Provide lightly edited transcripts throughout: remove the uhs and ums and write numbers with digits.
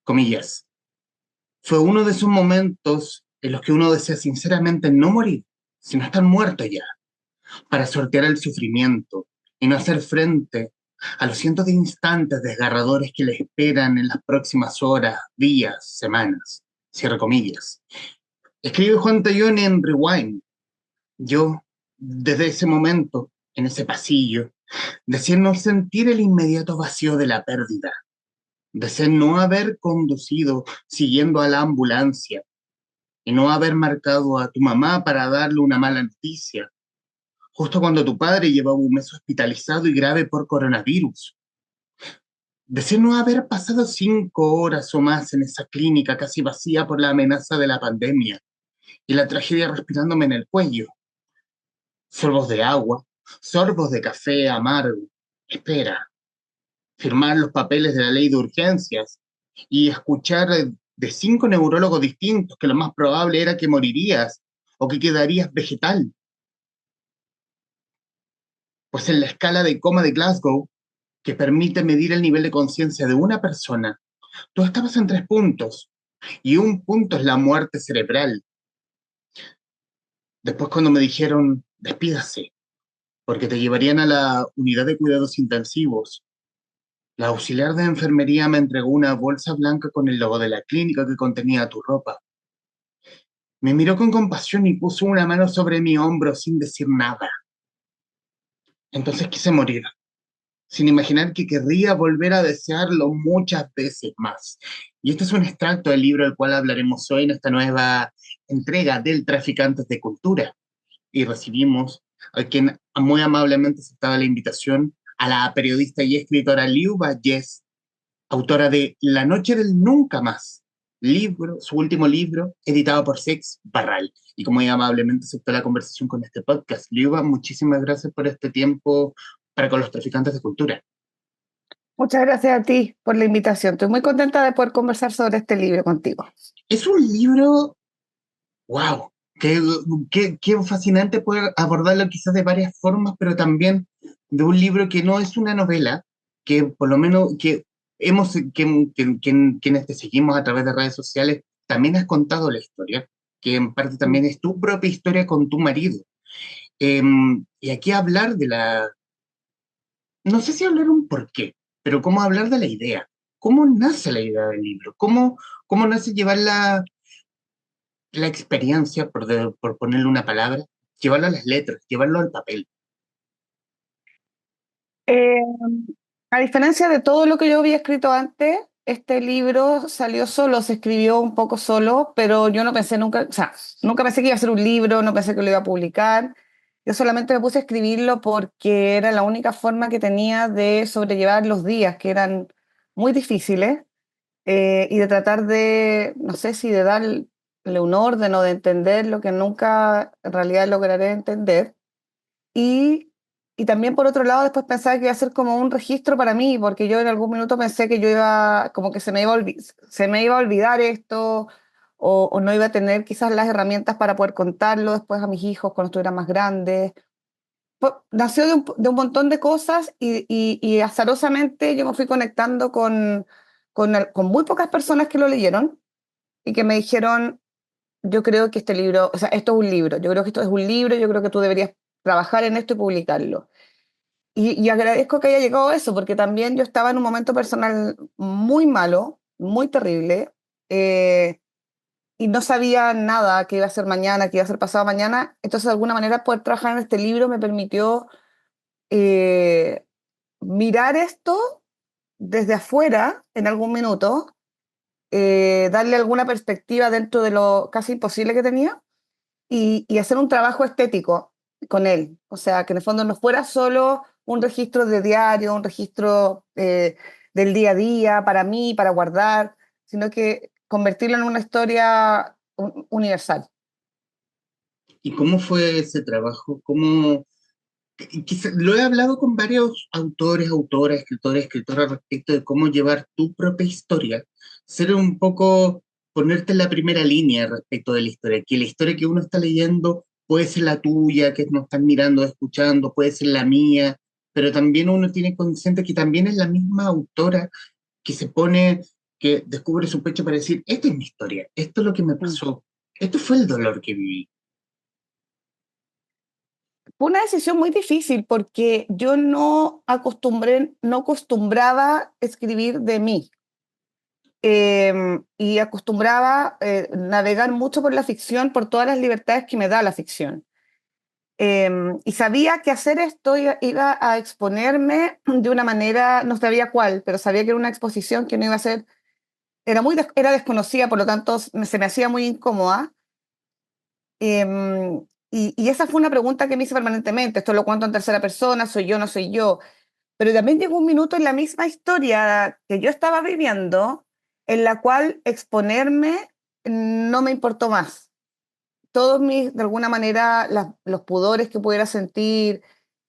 comillas. Fue uno de esos momentos en los que uno desea sinceramente no morir, sino estar muerto ya, para sortear el sufrimiento y no hacer frente a los cientos de instantes desgarradores que le esperan en las próximas horas, días, semanas. Cierre comillas. Escribe Juan Tayón en Rewind. Yo, desde ese momento, en ese pasillo, deseé no sentir el inmediato vacío de la pérdida, deseé no haber conducido siguiendo a la ambulancia y no haber marcado a tu mamá para darle una mala noticia, justo cuando tu padre llevaba un mes hospitalizado y grave por coronavirus. Deseé no haber pasado 5 horas o más en esa clínica casi vacía por la amenaza de la pandemia y la tragedia respirándome en el cuello. Sorbos de agua, sorbos de café amargo. Espera, firmar los papeles de la ley de urgencias y escuchar de 5 neurólogos distintos que lo más probable era que morirías o que quedarías vegetal. Pues en la escala de coma de Glasgow, que permite medir el nivel de conciencia de una persona, tú estabas en 3 puntos y un punto es la muerte cerebral. Después cuando me dijeron, despídase, porque te llevarían a la unidad de cuidados intensivos, la auxiliar de enfermería me entregó una bolsa blanca con el logo de la clínica que contenía tu ropa. Me miró con compasión y puso una mano sobre mi hombro sin decir nada. Entonces quise morir, sin imaginar que querría volver a desearlo muchas veces más. Y este es un extracto del libro del cual hablaremos hoy en esta nueva entrega del Traficantes de Cultura. Y recibimos a quien muy amablemente aceptaba la invitación, a la periodista y escritora Liuba Yes, autora de La Noche del Nunca Más, libro, su último libro, editado por Sex Barral. Y como ella amablemente aceptó la conversación con este podcast. Liuba, muchísimas gracias por este tiempo para con los traficantes de cultura. Muchas gracias a ti por la invitación. Estoy muy contenta de poder conversar sobre este libro contigo. Es un libro, wow, qué fascinante poder abordarlo quizás de varias formas, pero también de un libro que no es una novela, que por lo menos que quienes te seguimos a través de redes sociales, también has contado la historia, que en parte Mm. también es tu propia historia con tu marido. Y aquí hablar de no sé si hablar un porqué, pero cómo hablar de la idea, cómo nace la idea del libro, cómo nace llevar la experiencia, por ponerle una palabra, llevarlo a las letras, llevarlo al papel. Eh, a diferencia de todo lo que yo había escrito antes, este libro salió solo, se escribió un poco solo, pero yo no pensé nunca, o sea, nunca pensé que iba a ser un libro, no pensé que lo iba a publicar. Yo solamente me puse a escribirlo porque era la única forma que tenía de sobrellevar los días, que eran muy difíciles, y de tratar de, no sé si de darle un orden o de entender lo que nunca en realidad lograré entender. Y, y también por otro lado después pensaba que iba a ser como un registro para mí, porque yo en algún minuto pensé que yo iba, como que se me iba a olvidar esto, o no iba a tener quizás las herramientas para poder contarlo después a mis hijos cuando estuvieran más grandes. Nació de un montón de cosas y azarosamente yo me fui conectando con muy pocas personas que lo leyeron y que me dijeron, yo creo que este libro, o sea, esto es un libro, yo creo que esto es un libro, yo creo que tú deberías trabajar en esto y publicarlo. Y agradezco que haya llegado a eso, porque también yo estaba en un momento personal muy malo, muy terrible, eh, y no sabía nada qué iba a ser mañana, qué iba a ser pasado mañana. Entonces, de alguna manera, poder trabajar en este libro me permitió eh, mirar esto desde afuera en algún minuto, darle alguna perspectiva dentro de lo casi imposible que tenía y hacer un trabajo estético con él. O sea, que en el fondo no fuera solo un registro de diario, un registro del día a día para mí, para guardar, sino que convertirlo en una historia universal. ¿Y cómo fue ese trabajo? Lo he hablado con varios autores, autoras, escritores, escritoras respecto de cómo llevar tu propia historia, ser un poco, ponerte en la primera línea respecto de la historia, que la historia que uno está leyendo puede ser la tuya, que nos están mirando, escuchando, puede ser la mía, pero también uno tiene consciente que también es la misma autora que se pone que descubre su pecho para decir, esta es mi historia, esto es lo que me Mm. pasó, esto fue el dolor que viví. Fue una decisión muy difícil porque yo no acostumbraba escribir de mí. Y acostumbraba navegar mucho por la ficción, por todas las libertades que me da la ficción. Y sabía que hacer esto iba a exponerme de una manera, no sabía cuál, pero sabía que era una exposición que no iba a ser, era desconocida, por lo tanto se me hacía muy incómoda. Y esa fue una pregunta que me hice permanentemente. Esto lo cuento en tercera persona, soy yo, no soy yo. Pero también llegó un minuto en la misma historia que yo estaba viviendo, en la cual exponerme no me importó más. Todos mis, de alguna manera, los pudores que pudiera sentir,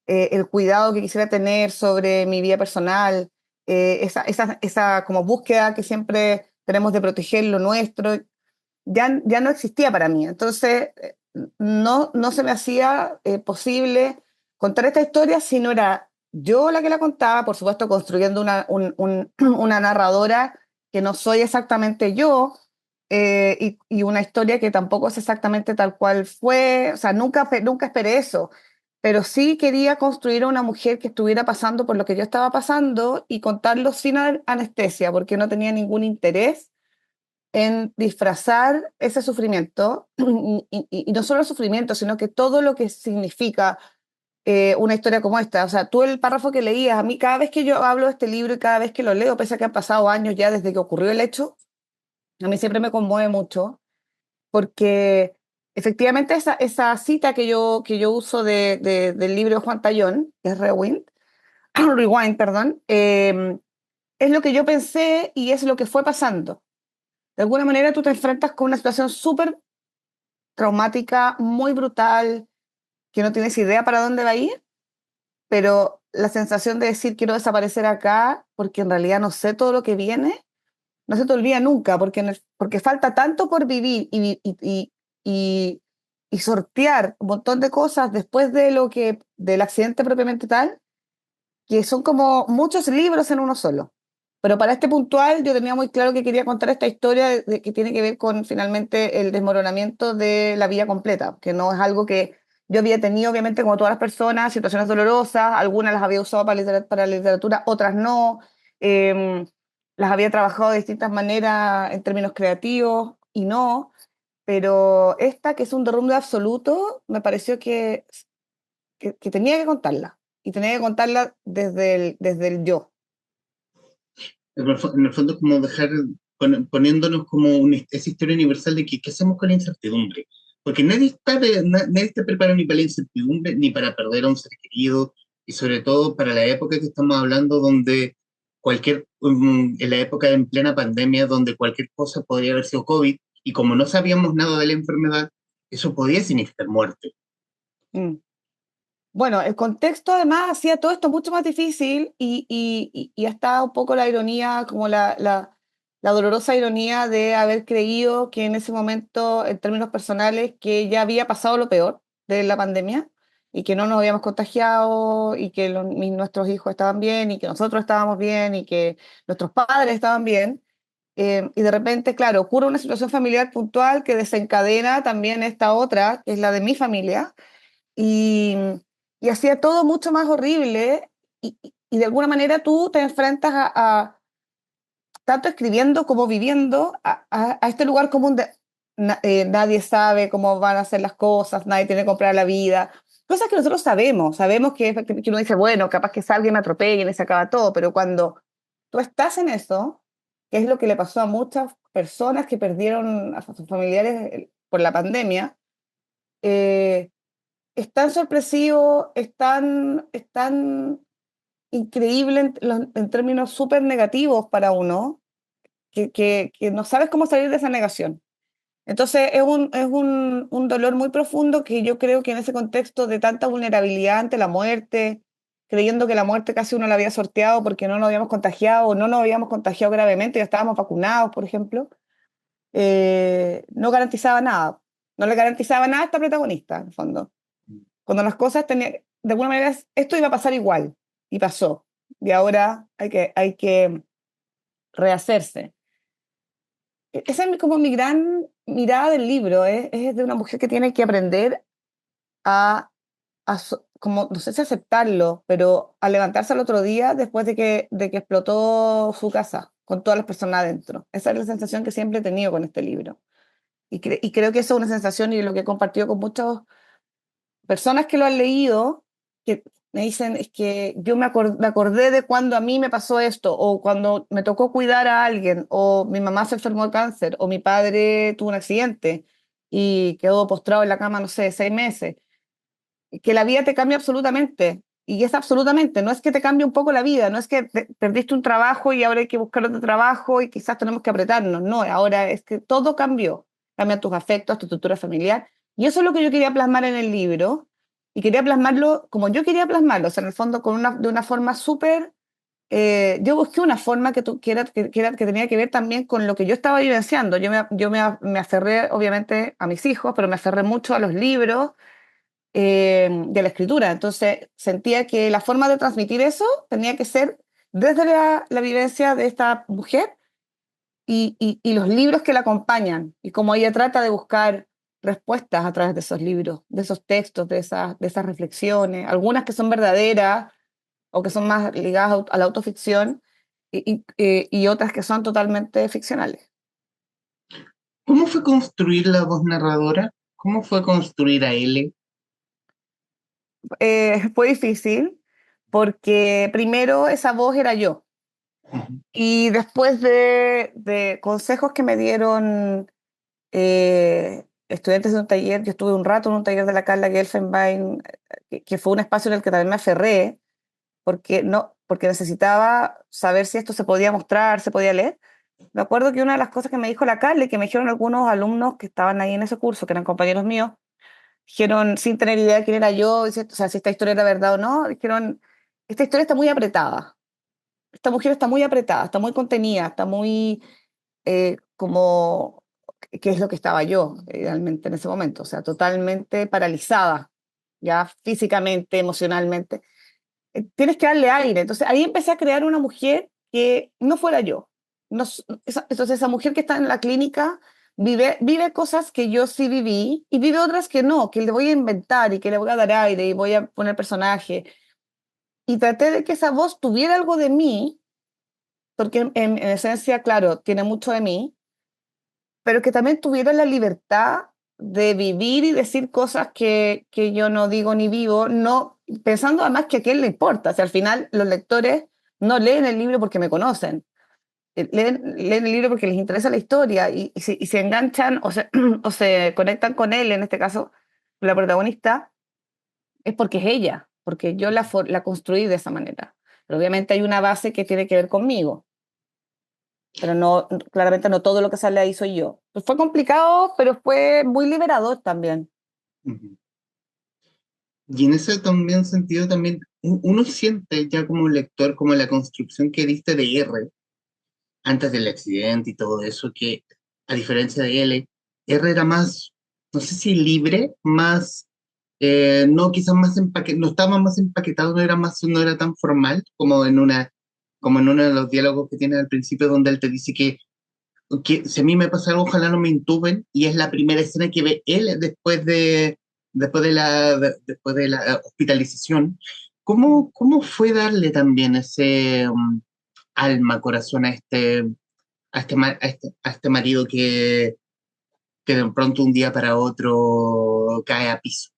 el cuidado que quisiera tener sobre mi vida personal, esa como búsqueda que siempre tenemos de proteger lo nuestro, ya no existía para mí. Entonces, no se me hacía posible contar esta historia si no era yo la que la contaba, por supuesto, construyendo una narradora que no soy exactamente yo, y una historia que tampoco es exactamente tal cual fue. O sea, nunca esperé eso, pero sí quería construir a una mujer que estuviera pasando por lo que yo estaba pasando y contarlo sin anestesia, porque no tenía ningún interés en disfrazar ese sufrimiento, y no solo el sufrimiento, sino que todo lo que significa una historia como esta. O sea, tú el párrafo que leías, a mí cada vez que yo hablo de este libro y cada vez que lo leo, pese a que han pasado años ya desde que ocurrió el hecho, a mí siempre me conmueve mucho, porque efectivamente esa cita que yo uso del libro de Juan Tayón, que es Rewind, Rewind, perdón, es lo que yo pensé y es lo que fue pasando. De alguna manera tú te enfrentas con una situación súper traumática, muy brutal, que no tienes idea para dónde va a ir, pero la sensación de decir quiero desaparecer acá porque en realidad no sé todo lo que viene, no se te olvida nunca, porque falta tanto por vivir y, y sortear un montón de cosas después del accidente propiamente tal, que son como muchos libros en uno solo. Pero para este puntual yo tenía muy claro que quería contar esta historia que tiene que ver con finalmente el desmoronamiento de la vida completa, que no es algo que yo había tenido, obviamente, como todas las personas, situaciones dolorosas, algunas las había usado para la literatura, otras no, eh, las había trabajado de distintas maneras en términos creativos y no, pero esta, que es un derrumbe absoluto, me pareció que tenía que contarla, y tenía que contarla desde el yo. En el fondo es como dejar, poniéndonos como esa historia universal de que qué hacemos con la incertidumbre. Porque nadie está preparado ni para la incertidumbre, ni para perder a un ser querido, y sobre todo para la época que estamos hablando, donde en la época en plena pandemia, donde cualquier cosa podría haber sido COVID, y como no sabíamos nada de la enfermedad, eso podía significar muerte. Mm. Bueno, el contexto además hacía todo esto mucho más difícil, y está un poco la ironía, como la dolorosa ironía de haber creído que en ese momento, en términos personales, que ya había pasado lo peor de la pandemia y que no nos habíamos contagiado y que nuestros hijos estaban bien y que nosotros estábamos bien y que nuestros padres estaban bien. Y de repente, claro, ocurre una situación familiar puntual que desencadena también esta otra, que es la de mi familia, y, y hacía todo mucho más horrible, y de alguna manera tú te enfrentas tanto escribiendo como viviendo, a este lugar común de nadie sabe cómo van a ser las cosas, nadie tiene que comprar la vida, cosas que nosotros sabemos que uno dice, bueno, capaz que alguien me atropelle y se acaba todo, pero cuando tú estás en eso, que es lo que le pasó a muchas personas que perdieron a sus familiares por la pandemia, eh, es tan sorpresivo, es tan increíble en términos súper negativos para uno, que no sabes cómo salir de esa negación. Entonces es un dolor muy profundo, que yo creo que en ese contexto de tanta vulnerabilidad ante la muerte, creyendo que la muerte casi uno la había sorteado porque no nos habíamos contagiado o no nos habíamos contagiado gravemente, ya estábamos vacunados, por ejemplo, no garantizaba nada. No le garantizaba nada a esta protagonista, en el fondo. Cuando las cosas tenían, de alguna manera, esto iba a pasar igual, y pasó. Y ahora hay que rehacerse. esa es como mi gran mirada del libro, es de una mujer que tiene que aprender a, como, no sé si aceptarlo, pero a levantarse al otro día después de que explotó su casa, con todas las personas adentro. Esa es la sensación que siempre he tenido con este libro. Y creo que esa es una sensación y lo que he compartido con muchas personas que lo han leído, que me dicen, es que yo me acordé de cuando a mí me pasó esto, o cuando me tocó cuidar a alguien, o mi mamá se enfermó de cáncer, o mi padre tuvo un accidente y quedó postrado en la cama, no sé, 6 meses. Que la vida te cambia absolutamente. Y es absolutamente, no es que te cambie un poco la vida, no es que perdiste un trabajo y ahora hay que buscar otro trabajo y quizás tenemos que apretarnos, no, ahora es que todo cambió, cambian tus afectos, tu estructura familiar, y eso es lo que yo quería plasmar en el libro, y quería plasmarlo como yo quería plasmarlo, o sea, en el fondo de una forma súper, yo busqué una forma que tenía que ver también con lo que yo estaba vivenciando, me aferré obviamente a mis hijos, pero me aferré mucho a los libros, de la escritura. Entonces sentía que la forma de transmitir eso tenía que ser desde la vivencia de esta mujer y los libros que la acompañan y cómo ella trata de buscar respuestas a través de esos libros, de esos textos, de esas reflexiones, algunas que son verdaderas o que son más ligadas a la autoficción y otras que son totalmente ficcionales. ¿Cómo fue construir la voz narradora? ¿Cómo fue construir a L? Fue difícil porque primero esa voz era yo. Ujú. Y después de consejos que me dieron estudiantes de un taller, yo estuve un rato en un taller de la Carla Gelfenbein, que fue un espacio en el que también me aferré, porque, no, porque necesitaba saber si esto se podía mostrar, se podía leer. Me acuerdo que una de las cosas que me dijo la Carla y que me dijeron algunos alumnos que estaban ahí en ese curso, que eran compañeros míos, dijeron, sin tener idea de quién era yo, o sea, si esta historia era verdad o no, dijeron, esta historia está muy apretada. Esta mujer está muy apretada, está muy contenida, está muy como, que es lo que estaba yo realmente en ese momento, o sea, totalmente paralizada, ya físicamente, emocionalmente. Tienes que darle aire. Entonces ahí empecé a crear una mujer que no fuera yo. No, entonces esa mujer que está en la clínica vive cosas que yo sí viví y vive otras que no, que le voy a inventar y que le voy a dar aire y voy a poner personaje. Y traté de que esa voz tuviera algo de mí, porque en esencia, claro, tiene mucho de mí, pero que también tuviera la libertad de vivir y decir cosas que yo no digo ni vivo, no, pensando además que a quién le importa. O sea, al final los lectores no leen el libro porque me conocen, leen el libro porque les interesa la historia y se enganchan o se conectan con él, en este caso, la protagonista, es porque es ella, porque yo la construí de esa manera. Pero obviamente hay una base que tiene que ver conmigo, pero no, claramente no todo lo que sale ahí soy yo. Pues fue complicado, pero fue muy liberador también. Ujú. Y en ese también sentido también uno siente ya como lector como la construcción que diste de R antes del accidente y todo eso, que a diferencia de L, R era más, no sé si libre, más, no quizás más no estaba más empaquetado, no era más, no era tan formal como en uno de los diálogos que tiene al principio donde él te dice que si a mí me pasa algo, ojalá no me intuben, y es la primera escena que ve él después de la hospitalización. ¿Cómo fue darle también ese alma, corazón a este marido que de pronto un día para otro cae a piso?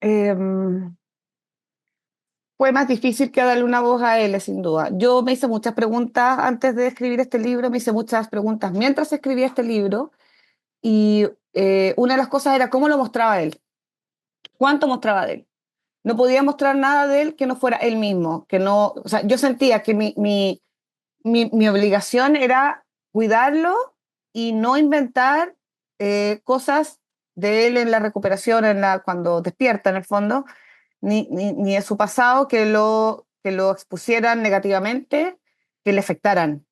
Em, Fue más difícil que darle una voz a él, sin duda. Yo me hice muchas preguntas antes de escribir este libro, me hice muchas preguntas mientras escribía este libro, y una de las cosas era cómo lo mostraba él, cuánto mostraba de él. No podía mostrar nada de él que no fuera él mismo, que no, o sea, yo sentía que mi obligación era cuidarlo y no inventar cosas de él en la recuperación, cuando despierta en el fondo, ni de su pasado que lo expusieran negativamente, que le afectaran.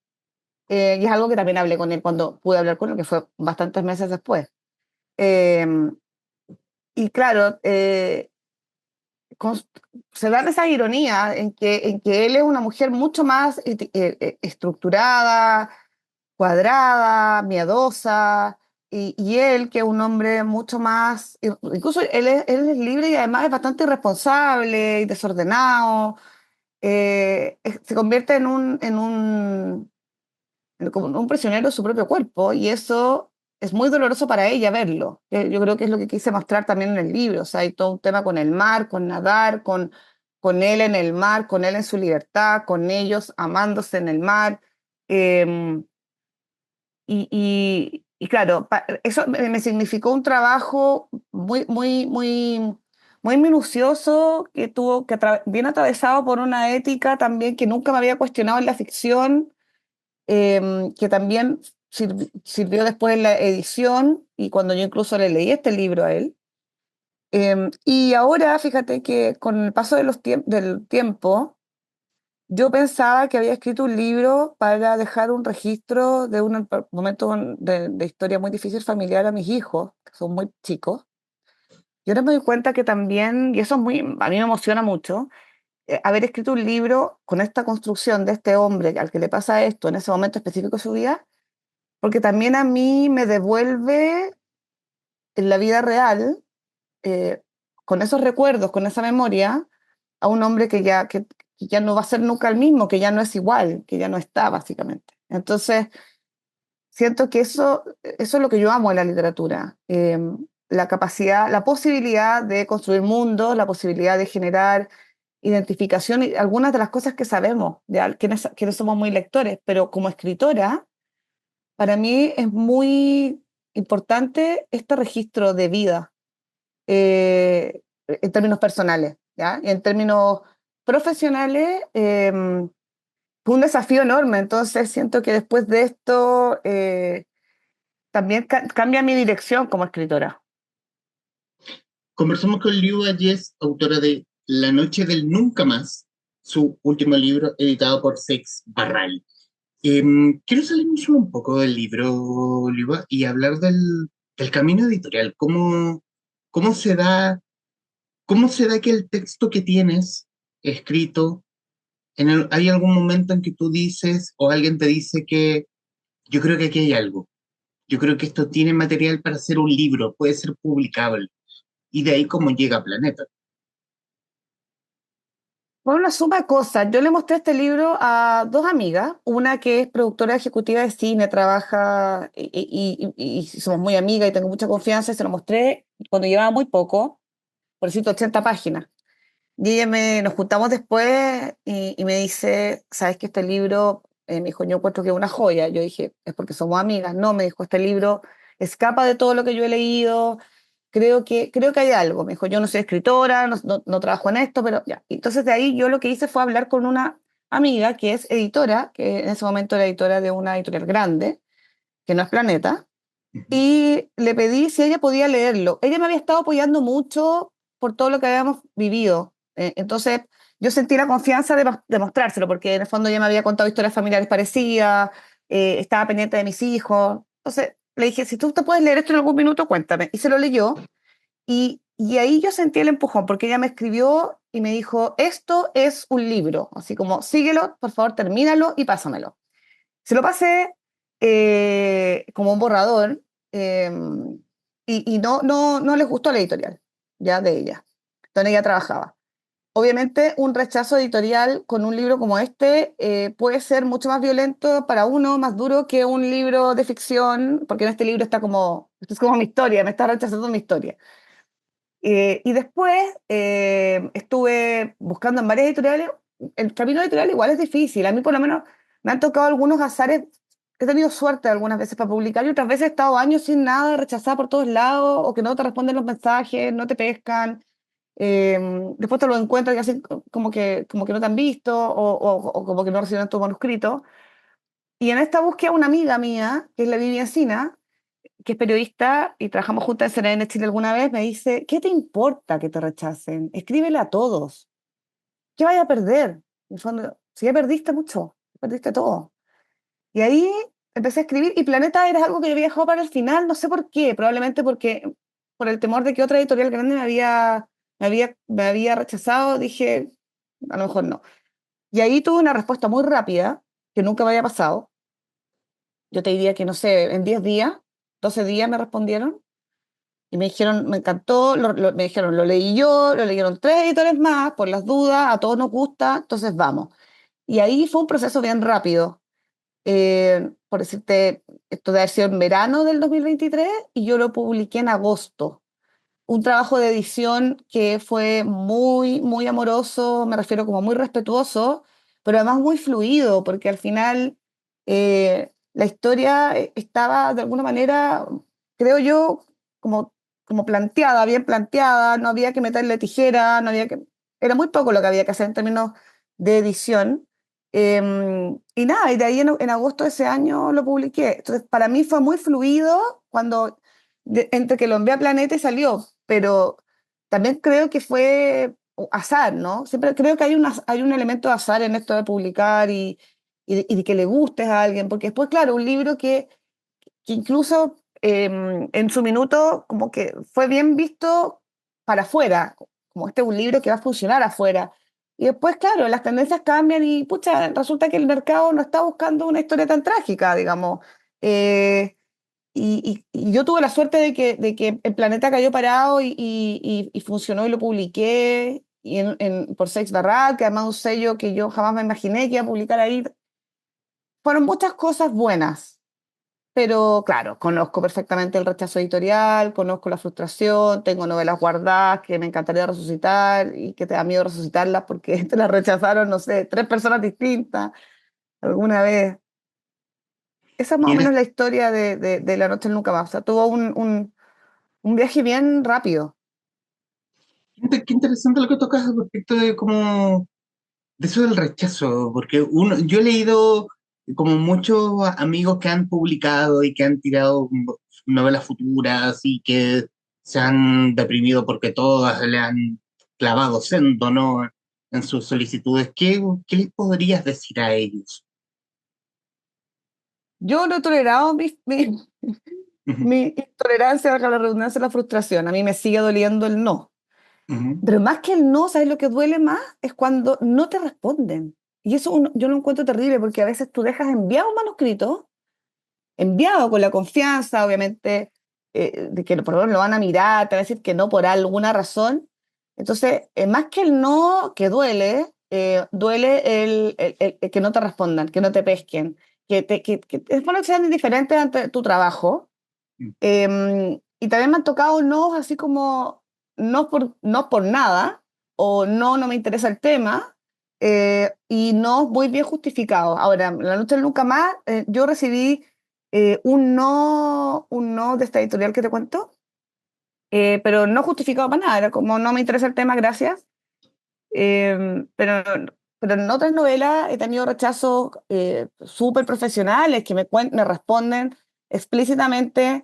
Y es algo que también hablé con él cuando pude hablar con él, que fue bastantes meses después. Eh, y claro, cons- se dan esas ironías en que él es una mujer mucho más estructurada, cuadrada, miedosa, y él, que es un hombre mucho más, incluso él es libre y además es bastante irresponsable y desordenado, se convierte como un prisionero de su propio cuerpo, y eso es muy doloroso para ella verlo. Yo creo que es lo que quise mostrar también en el libro. O sea, hay todo un tema con el mar, con nadar, con él en el mar, con él en su libertad, con ellos amándose en el mar. Eh, y claro, eso me significó un trabajo muy minucioso, que tuvo bien atravesado por una ética también que nunca me había cuestionado en la ficción, que también sirvió después en la edición y cuando yo incluso le leí este libro a él. Y ahora, fíjate que con el paso de del tiempo, yo pensaba que había escrito un libro para dejar un registro de un momento de historia muy difícil familiar a mis hijos, que son muy chicos. Y ahora me doy cuenta que también, y eso es muy, a mí me emociona mucho, haber escrito un libro con esta construcción de este hombre al que le pasa esto en ese momento específico de su vida, porque también a mí me devuelve en la vida real, eh, con esos recuerdos, con esa memoria, a un hombre que ya no va a ser nunca el mismo, que ya no es igual, que ya no está, básicamente. Entonces, siento que eso es lo que yo amo en la literatura. La capacidad, la posibilidad de construir mundos, la posibilidad de generar identificación y algunas de las cosas que sabemos, quienes somos muy lectores, pero como escritora, para mí es muy importante este registro de vida, en términos personales, ¿ya? Y en términos profesionales, fue un desafío enorme. Entonces siento que después de esto también cambia mi dirección como escritora. Conversamos con Liu Ayes, autora de La Noche del Nunca Más, su último libro editado por Sex Barral. Quiero salirnos un poco del libro, Liu, y hablar del camino editorial. Cómo se da, ¿cómo se da que el texto que tienes escrito, hay algún momento en que tú dices o alguien te dice que yo creo que aquí hay algo? Yo creo que esto tiene material para ser un libro, puede ser publicable. Y de ahí cómo llega a Planeta. Fue una suma de cosas. Yo le mostré este libro a dos amigas, una que es productora ejecutiva de cine, trabaja y somos muy amigas y tengo mucha confianza, y se lo mostré cuando llevaba muy poco, por decirte 80 páginas. Y nos juntamos después y me dice, ¿sabes que este libro, me dijo, yo encuentro que es una joya? Yo dije, es porque somos amigas. No, me dijo, este libro escapa de todo lo que yo he leído, creo que hay algo. Me dijo, yo no soy escritora, no trabajo en esto, pero ya. Entonces de ahí yo lo que hice fue hablar con una amiga que es editora, que en ese momento era editora de una editorial grande, que no es Planeta, Ujú. y le pedí si ella podía leerlo. Ella me había estado apoyando mucho por todo lo que habíamos vivido. Entonces, yo sentí la confianza de mostrárselo, porque en el fondo ella me había contado historias familiares parecidas, estaba pendiente de mis hijos. Entonces, le dije, si tú te puedes leer esto en algún minuto, cuéntame. Y se lo leyó, y ahí yo sentí el empujón, porque ella me escribió y me dijo, esto es un libro, así como, síguelo, por favor, termínalo y pásamelo. Se lo pasé como un borrador, eh, y no les gustó la editorial, ya de ella, donde ella trabajaba. Obviamente, un rechazo editorial con un libro como este puede ser mucho más violento para uno, más duro que un libro de ficción, porque en este libro esto es como mi historia, me está rechazando mi historia. Y después estuve buscando en varias editoriales. El camino editorial igual es difícil. A mí por lo menos me han tocado algunos azares. He tenido suerte algunas veces para publicar y otras veces he estado años sin nada, rechazada por todos lados, o que no te responden los mensajes, no te pescan. eh, Después te lo encuentras y hacen como que no te han visto, o como que no recibieron tu manuscrito. Y en esta búsqueda, una amiga mía, que es la Vivi Encina, que es periodista y trabajamos juntas en CNN Chile alguna vez, me dice, ¿qué te importa que te rechacen? Escríbele a todos. ¿Qué vaya a perder? En el fondo, si ya perdiste mucho, perdiste todo. Y ahí empecé a escribir, y Planeta era algo que yo había dejado para el final, no sé por qué, probablemente porque por el temor de que otra editorial grande me había me había rechazado, dije, a lo mejor no. Y ahí tuve una respuesta muy rápida, que nunca me había pasado. Yo te diría que, no sé, en 10 días, 12 días me respondieron y me dijeron, me encantó, me dijeron, lo leí yo, lo leyeron 3 editores más, por las dudas, a todos nos gusta, entonces vamos. Y ahí fue un proceso bien rápido. Por decirte, esto debe haber sido en verano del 2023 y yo lo publiqué en agosto. Un trabajo de edición que fue muy, muy amoroso, me refiero como muy respetuoso, pero además muy fluido, porque al final la historia estaba de alguna manera, creo yo, como, como planteada, bien planteada, no había que meterle tijera, no había que, era muy poco lo que había que hacer en términos de edición. Y nada, y de ahí en agosto de ese año lo publiqué. Entonces, para mí fue muy fluido cuando entre que lo envié a Planeta y salió, pero también creo que fue azar, ¿no? Siempre creo que hay un elemento de azar en esto de publicar y de que le gustes a alguien, porque después, claro, un libro que incluso en su minuto como que fue bien visto para afuera, como este es un libro que va a funcionar afuera. Y después, claro, las tendencias cambian y, pucha, resulta que el mercado no está buscando una historia tan trágica, digamos. Eh, y yo tuve la suerte de que el planeta cayó parado y funcionó y lo publiqué y por Seix Barral, que además es un sello que yo jamás me imaginé que iba a publicar ahí. Fueron muchas cosas buenas, pero claro, conozco perfectamente el rechazo editorial, conozco la frustración, tengo novelas guardadas que me encantaría resucitar y que te da miedo resucitarlas porque te las rechazaron, no sé, 3 personas distintas alguna vez. Esa es más Y o en menos la historia de La Noche del Nunca Más. O sea, tuvo un viaje bien rápido. qué interesante lo que tocas respecto de cómo, de eso del rechazo, porque yo he leído como muchos amigos que han publicado y que han tirado novelas futuras y que se han deprimido porque todas le han clavado sendo, ¿no? En sus solicitudes. ¿Qué les podrías decir a ellos? Yo no he tolerado Ujú, mi intolerancia, valga la redundancia, a la frustración. A mí me sigue doliendo el no. ujú, Pero más que el no, ¿sabes lo que duele más? Es cuando no te responden. Y eso yo lo encuentro terrible porque a veces tú dejas enviado un manuscrito, enviado con la confianza, obviamente, de que por lo menos lo van a mirar, te van a decir que no por alguna razón. Entonces, más que el no, que duele, duele el que no te respondan, que no te pesquen, que es bueno que sean indiferentes ante tu trabajo. Y también me han tocado no así como no por nada, o no, no me interesa el tema, y no muy bien justificado. Ahora, La Noche del Nunca Más, yo recibí un no de esta editorial que te cuento, pero no justificado para nada, era como no me interesa el tema, gracias. Pero, pero en otras novelas he tenido rechazos súper profesionales que me responden explícitamente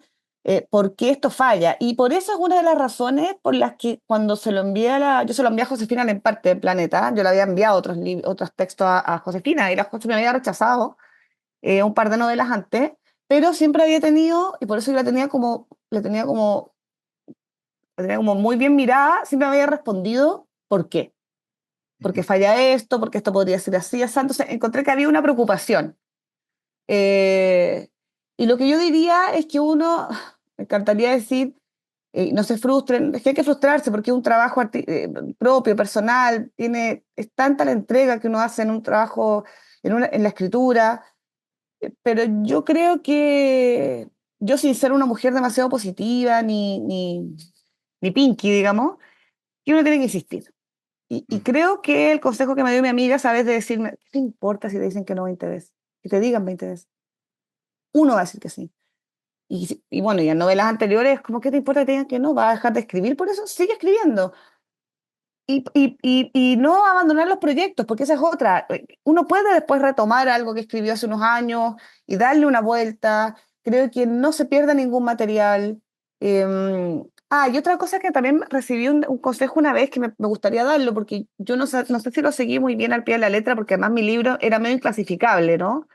por qué esto falla. Y por eso es una de las razones por las que cuando yo se lo envié a Josefina Lemparte de Planeta, yo le había enviado otros textos a Josefina y la Josefina me había rechazado un par de novelas antes, pero siempre había tenido, y por eso yo la tenía como muy bien mirada, siempre me había respondido por qué porque ujú. falla esto, porque esto podría ser así, así. Entonces encontré que había una preocupación. Eh, y lo que yo diría es que uno, me encantaría decir, no se frustren, es que hay que frustrarse porque es un trabajo propio, personal, es tanta la entrega que uno hace en un trabajo, en la escritura, pero yo creo que yo sin ser una mujer demasiado positiva ni pinky, digamos, que uno tiene que insistir. Y creo que el consejo que me dio mi amiga, sabes, de decirme, ¿qué te importa si te dicen que no me interesa? Que te digan me interesa. Uno va a decir que sí. Y bueno, y en novelas anteriores, como, ¿qué te importa que te digan que no? ¿Va a dejar de escribir? Por eso sigue escribiendo. Y no abandonar los proyectos, porque esa es otra. Uno puede después retomar algo que escribió hace unos años y darle una vuelta. Creo que no se pierda ningún material. Y otra cosa que también recibí un consejo una vez que me gustaría darlo, porque yo no sé si lo seguí muy bien al pie de la letra, porque además mi libro era medio inclasificable, ¿no?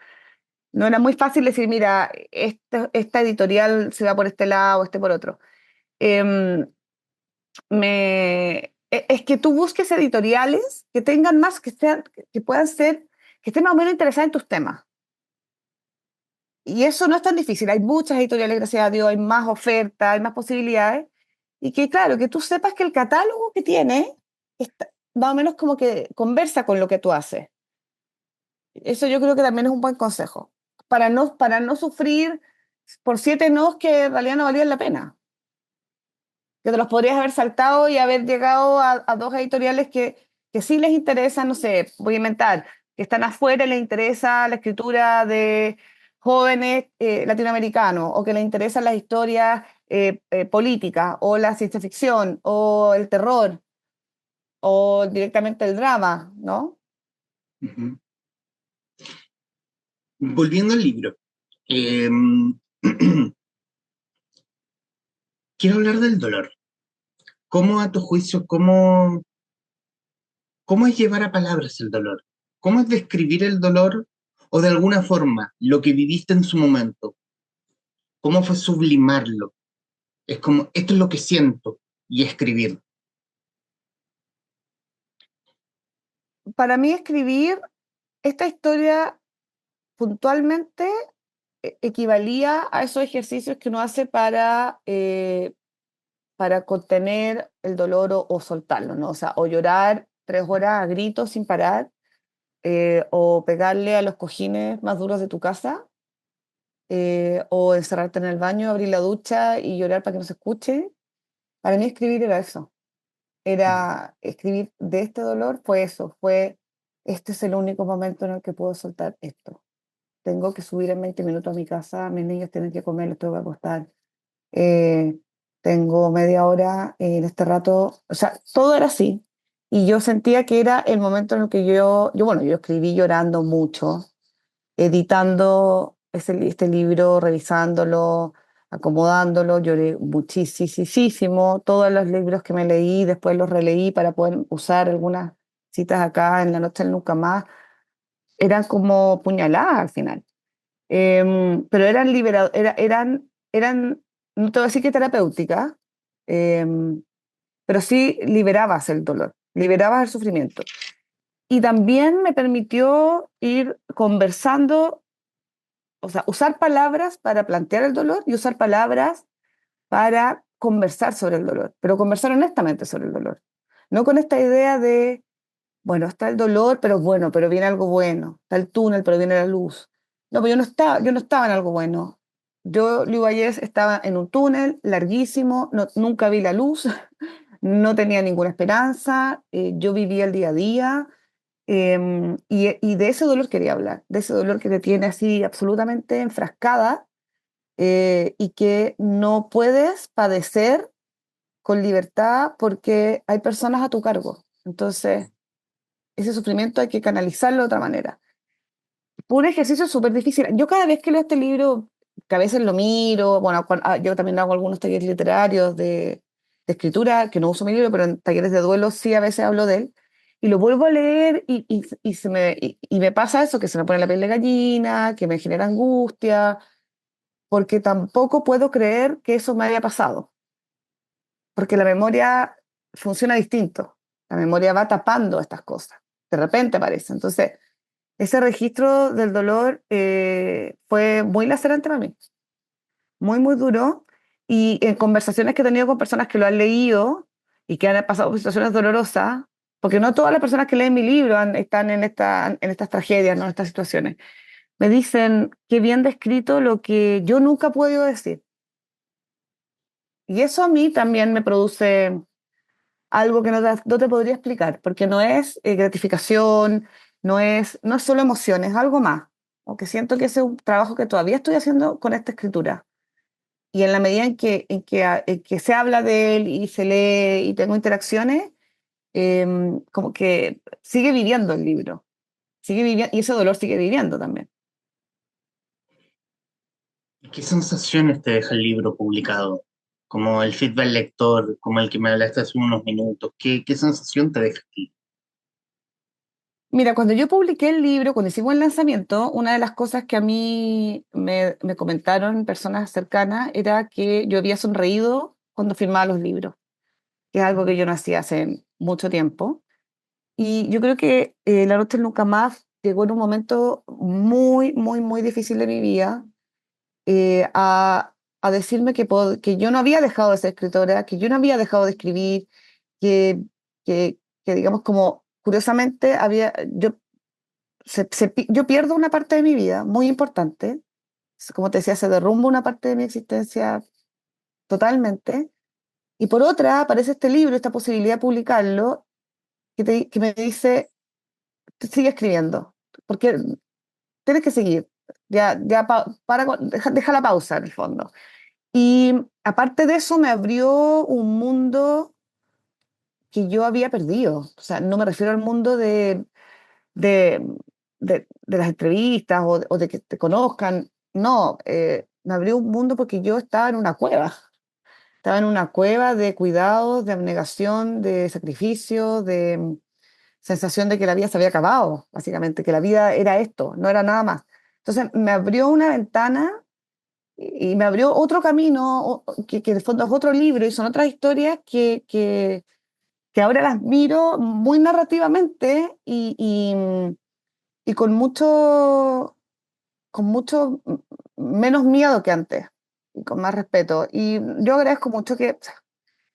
No era muy fácil decir, mira, esta editorial se va por este lado, este por otro. Em, es que tú busques editoriales que tengan más, que puedan ser, que estén más o menos interesadas en tus temas. Y eso no es tan difícil. Hay muchas editoriales, gracias a Dios, hay más ofertas, hay más posibilidades. Y que, claro, que tú sepas que el catálogo que tiene está, más o menos como que conversa con lo que tú haces. Eso yo creo que también es un buen consejo. Para no sufrir por 7 nos que en realidad no valían la pena. Que te los podrías haber saltado y haber llegado a dos editoriales que sí les interesa, no sé, voy a inventar, que están afuera y les interesa la escritura de jóvenes latinoamericanos, o que les interesan las historias políticas, o la ciencia ficción, o el terror, o directamente el drama, ¿no? Ujú. Volviendo al libro, eh, quiero hablar del dolor. ¿Cómo, a tu juicio, cómo es llevar a palabras el dolor? ¿Cómo es describir el dolor o de alguna forma lo que viviste en su momento? ¿Cómo fue sublimarlo? Es como, esto es lo que siento y escribir. Para mí escribir esta historia puntualmente equivalía a esos ejercicios que uno hace para contener el dolor o soltarlo, ¿no? O sea, o llorar 3 horas a gritos sin parar, o pegarle a los cojines más duros de tu casa, o encerrarte en el baño, abrir la ducha y llorar para que no se escuche. Para mí escribir era eso, era escribir de este dolor, fue eso, fue, este es el único momento en el que puedo soltar esto. Tengo que subir en 20 minutos a mi casa, mis niños tienen que comer, les tengo que acostar. eh, Tengo media hora en este rato, o sea, todo era así. Y yo sentía que era el momento en el que bueno, yo escribí llorando mucho, editando este libro, revisándolo, acomodándolo, lloré muchísimo. Todos los libros que me leí, después los releí para poder usar algunas citas acá en La Noche del Nunca Más, eran como puñaladas al final. Pero eran eran, no te voy a decir que terapéuticas, pero sí liberabas el dolor, liberabas el sufrimiento. Y también me permitió ir conversando, o sea, usar palabras para plantear el dolor y usar palabras para conversar sobre el dolor, pero conversar honestamente sobre el dolor. No con esta idea de, bueno, está el dolor, pero bueno, pero viene algo bueno. Está el túnel, pero viene la luz. No, pero yo no estaba en algo bueno. Yo, Liu Ayes, estaba en un túnel larguísimo, nunca vi la luz, no tenía ninguna esperanza, yo vivía el día a día, y de ese dolor quería hablar, de ese dolor que te tiene así absolutamente enfrascada, y que no puedes padecer con libertad porque hay personas a tu cargo. Entonces ese sufrimiento hay que canalizarlo de otra manera. Fue un ejercicio súper difícil. Yo cada vez que leo este libro, que a veces lo miro, bueno, yo también hago algunos talleres literarios de escritura, que no uso mi libro, pero en talleres de duelo sí a veces hablo de él, y lo vuelvo a leer y me pasa eso, que se me pone la piel de gallina, que me genera angustia, porque tampoco puedo creer que eso me haya pasado, porque la memoria funciona distinto. La memoria va tapando estas cosas. De repente aparece. Entonces, ese registro del dolor fue muy lacerante para mí, muy duro. Y en conversaciones que he tenido con personas que lo han leído y que han pasado por situaciones dolorosas, porque no todas las personas que leen mi libro están en estas tragedias, ¿no? En estas situaciones, me dicen que bien descrito lo que yo nunca he podido decir. Y eso a mí también me produce algo que no te podría explicar, porque no es gratificación, no es solo emoción, es algo más. Aunque siento que ese es un trabajo que todavía estoy haciendo con esta escritura. Y en la medida en que se habla de él y se lee y tengo interacciones, como que sigue viviendo el libro, sigue viviendo, y ese dolor sigue viviendo también. ¿Qué sensaciones te deja el libro publicado? Como el feedback lector, como el que me hablaste hace unos minutos. ¿Qué sensación te deja aquí? Mira, cuando yo publiqué el libro, cuando hicimos el lanzamiento, una de las cosas que a mí me comentaron personas cercanas era que yo había sonreído cuando firmaba los libros, que es algo que yo no hacía hace mucho tiempo. Y yo creo que La Noche Nunca Más llegó en un momento muy, muy, muy difícil de mi vida, eh, a, a decirme que yo no había dejado de ser escritora, que yo no había dejado de escribir, que, que digamos como curiosamente yo pierdo una parte de mi vida muy importante, como te decía, se derrumba una parte de mi existencia totalmente, y por otra aparece este libro, esta posibilidad de publicarlo, que me dice, sigue escribiendo, porque tienes que seguir, deja la pausa en el fondo. Y aparte de eso me abrió un mundo que yo había perdido, o sea, no me refiero al mundo de, de las entrevistas o de que te conozcan, no, me abrió un mundo porque yo estaba en una cueva de cuidados, de abnegación, de sacrificio, de sensación de que la vida se había acabado, básicamente, que la vida era esto, no era nada más. Entonces me abrió una ventana y me abrió otro camino, que en el fondo es otro libro y son otras historias que ahora las miro muy narrativamente y con mucho menos miedo que antes y con más respeto. Y yo agradezco mucho que,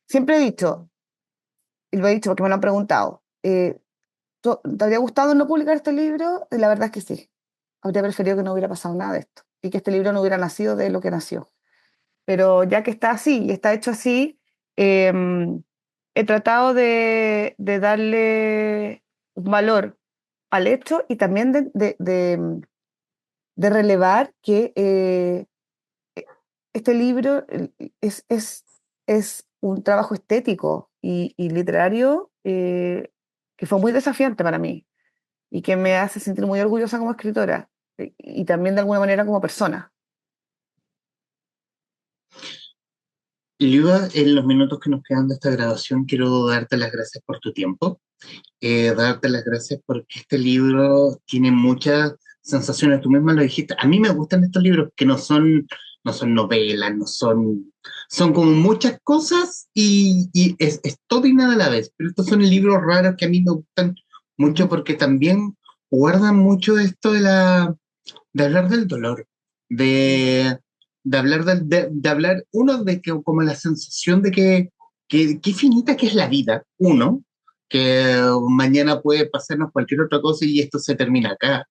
siempre he dicho, y lo he dicho porque me lo han preguntado, ¿te habría gustado no publicar este libro? Y la verdad es que sí. Habría preferido que no hubiera pasado nada de esto y que este libro no hubiera nacido de lo que nació. Pero ya que está así y está hecho así, eh, he tratado de darle un valor al hecho y también de relevar que este libro es un trabajo estético y literario que fue muy desafiante para mí y que me hace sentir muy orgullosa como escritora y también de alguna manera como persona. Liva, en los minutos que nos quedan de esta grabación, quiero darte las gracias por tu tiempo, darte las gracias porque este libro tiene muchas sensaciones, tú misma lo dijiste, a mí me gustan estos libros que no son novelas, son como muchas cosas y es todo y nada a la vez, pero estos son libros raros que a mí me gustan mucho Ujú, porque también guardan mucho esto de hablar del dolor, mm, de, de hablar de hablar, uno, de que como la sensación de que finita que es la vida, uno, que mañana puede pasarnos cualquier otra cosa y esto se termina acá.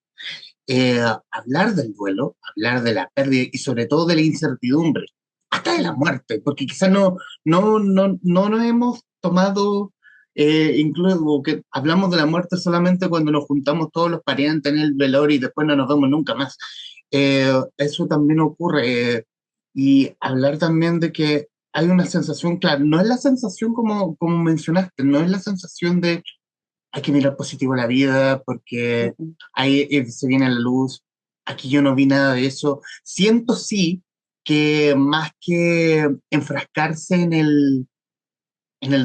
Hablar del duelo, hablar de la pérdida y sobre todo de la incertidumbre, hasta de la mm, muerte, porque quizás no nos hemos tomado, incluso que hablamos de la muerte solamente cuando nos juntamos todos los parientes en el velorio y después no nos vemos nunca más. Eso también ocurre. Y hablar también de que hay una sensación, claro, no es la sensación como mencionaste, no es la sensación de hay que mirar positivo la vida porque mm, ahí se viene la luz. Aquí yo no vi nada de eso. Siento sí que más que enfrascarse en el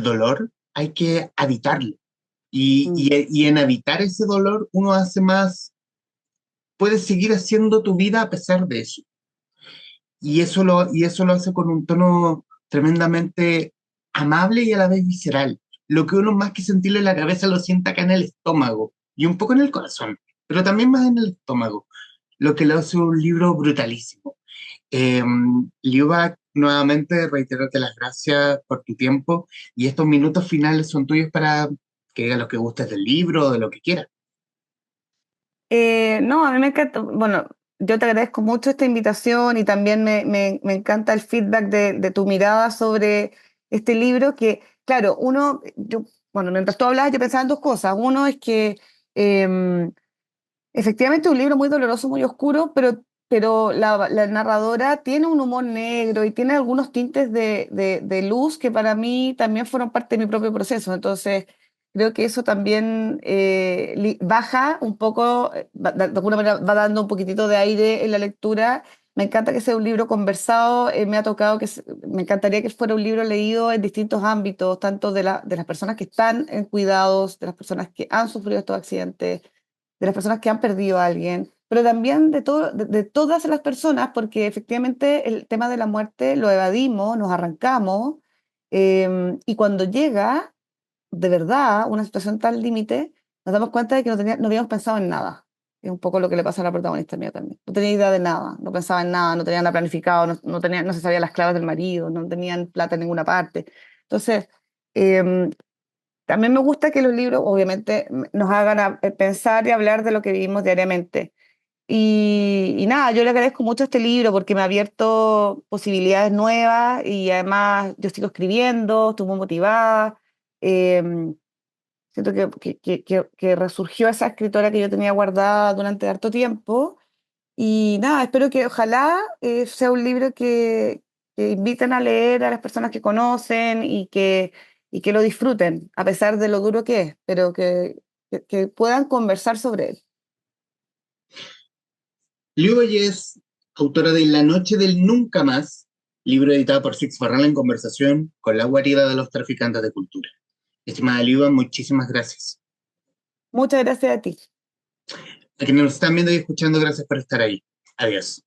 dolor, hay que habitarlo. mm, Y en habitar ese dolor uno hace más, puedes seguir haciendo tu vida a pesar de eso. Y eso lo hace con un tono tremendamente amable y a la vez visceral. Lo que uno más que sentirlo en la cabeza lo siente acá en el estómago y un poco en el corazón, pero también más en el estómago, lo que lo hace un libro brutalísimo. Eh, Liuba, nuevamente reiterarte las gracias por tu tiempo y estos minutos finales son tuyos para que digas lo que gustes del libro o de lo que quieras. No, a mí me encanta, bueno, yo te agradezco mucho esta invitación y también me encanta el feedback de tu mirada sobre este libro que, claro, bueno, mientras tú hablabas yo pensaba en dos cosas. Uno es que em, efectivamente, un libro muy doloroso, muy oscuro, pero la narradora tiene un humor negro y tiene algunos tintes de luz que para mí también fueron parte de mi propio proceso. Entonces, creo que eso también baja un poco, de alguna manera va dando un poquitito de aire en la lectura. Me encanta que sea un libro conversado, me ha tocado me encantaría que fuera un libro leído en distintos ámbitos, tanto de las personas que están en cuidados, de las personas que han sufrido estos accidentes, de las personas que han perdido a alguien, pero también de todas las personas, porque efectivamente el tema de la muerte lo evadimos, nos arrancamos, y cuando llega, de verdad una situación tan límite, nos damos cuenta de que no habíamos pensado en nada. Es un poco lo que le pasa a la protagonista mía también. No tenía idea de nada, no pensaba en nada, no tenía nada planificado, no se sabía las claves del marido, no tenían plata en ninguna parte. Entonces, em, también me gusta que los libros, obviamente, nos hagan pensar y hablar de lo que vivimos diariamente. Y nada, yo le agradezco mucho este libro porque me ha abierto posibilidades nuevas y además yo sigo escribiendo, estoy muy motivada. em, Siento que resurgió esa escritora que yo tenía guardada durante harto tiempo. Y nada, espero que ojalá sea un libro que inviten a leer a las personas que conocen y que lo disfruten, a pesar de lo duro que es, pero que puedan conversar sobre él. Liu es autora de La Noche del Nunca Más, libro editado por Six Barral en conversación con la guarida de los traficantes de cultura. Estimada Liu, muchísimas gracias. Muchas gracias a ti. A quienes nos están viendo y escuchando, gracias por estar ahí. Adiós.